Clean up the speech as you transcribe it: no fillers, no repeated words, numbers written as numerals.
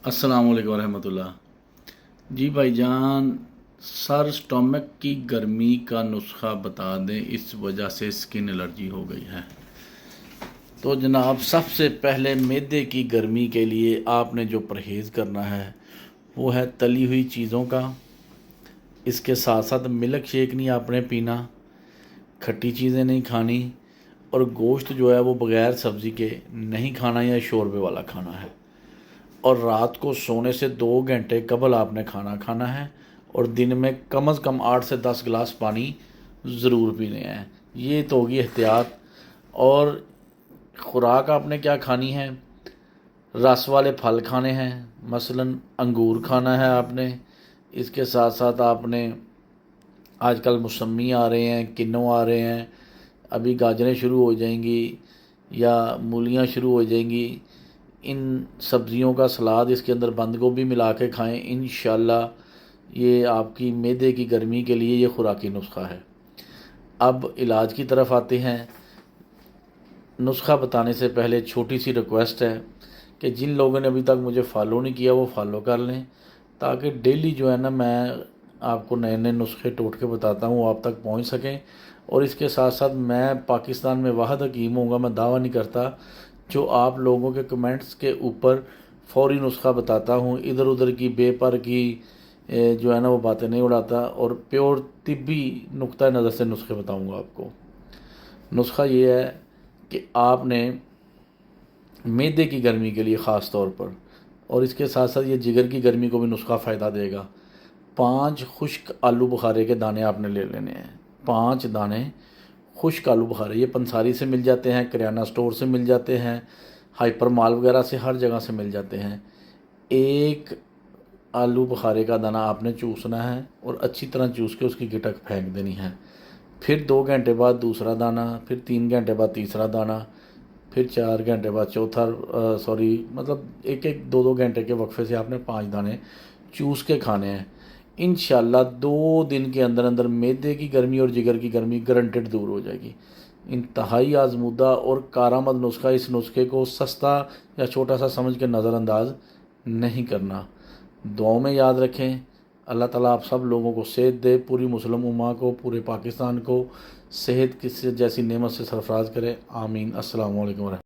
अस्सलाम वालेकुम रहमतुल्लाह। जी भाई जान, सर स्टमक की गर्मी का नुस्खा बता दें, इस वजह से स्किन एलर्जी हो गई है। तो जनाब, सबसे पहले मैदे की गर्मी के लिए आपने जो परहेज़ करना है वो है तली हुई चीज़ों का। इसके साथ साथ मिल्क शेक नहीं आपने पीना, खट्टी चीज़ें नहीं खानी, और गोश्त जो है वो बग़ैर सब्ज़ी के नहीं खाना या शोरबे वाला खाना है। और रात को सोने से 2 घंटे कबल आपने खाना खाना है, और दिन में कम से कम 8 से 10 गिलास पानी ज़रूर पीने हैं। ये तो होगी एहतियात। और ख़ुराक आपने क्या खानी है, रस वाले फल खाने हैं, मसलन अंगूर खाना है आपने। इसके साथ साथ आपने, आजकल मौसमी आ रहे हैं, किन्नू आ रहे हैं, अभी गाजरें शुरू हो जाएंगी या मूलियाँ शुरू हो जाएंगी। इन सब्ज़ियों का सलाद इसके अंदर बंद गोभी मिला के खाएँ, इंशाल्लाह ये आपकी मैदे की गर्मी के लिए ये खुराकी नुस्खा है। अब इलाज की तरफ आते हैं। नुस्खा बताने से पहले छोटी सी रिक्वेस्ट है कि जिन लोगों ने अभी तक मुझे फॉलो नहीं किया वो फॉलो कर लें, ताकि डेली जो है ना मैं आपको नए नए नुस्खे टोटके बताता हूँ, आप तक पहुँच सकें। और इसके साथ साथ मैं पाकिस्तान में वाहिद हकीम हूँगा, मैं दावा नहीं करता, जो आप लोगों के कमेंट्स के ऊपर फ़ौरी नुस्खा बताता हूँ। इधर उधर की बेपर की जो है ना वो बातें नहीं उड़ाता, और प्योर तिब्बी नुक्ता नज़र से नुस्खे बताऊँगा आपको। नुस्खा ये है कि आपने मैदे की गर्मी के लिए ख़ास तौर पर, और इसके साथ साथ ये जिगर की गर्मी को भी नुस्खा फ़ायदा देगा, 5 खुश्क आलू बुखारे के दाने आपने ले लेने हैं। 5 दाने खुश्क आलू बुखारे, ये पंसारी से मिल जाते हैं, किराना स्टोर से मिल जाते हैं, हाइपर माल वगैरह से, हर जगह से मिल जाते हैं। एक आलू बुखारे का दाना आपने चूसना है और अच्छी तरह चूस के उसकी गिटक फेंक देनी है। फिर 2 घंटे बाद दूसरा दाना, फिर 3 घंटे बाद तीसरा दाना, फिर 4 घंटे बाद चौथा, मतलब एक एक 2 घंटे के वक्फे से आपने 5 दाने चूस के खाने हैं। इंशाल्लाह 2 दिन के अंदर अंदर मैदे की गर्मी और जिगर की गर्मी गारंटेड दूर हो जाएगी। इंतहाई आजमूदा और कारामद नुस्खा। इस नुस्खे को सस्ता या छोटा सा समझ के नज़रअंदाज नहीं करना। दुआओं में याद रखें। अल्लाह ताला आप सब लोगों को सेहत दे, पूरी मुस्लिम उम्मा को, पूरे पाकिस्तान को सेहत की जैसी नेमत से सरफराज करे। आमीन। अस्सलाम वालेकुम।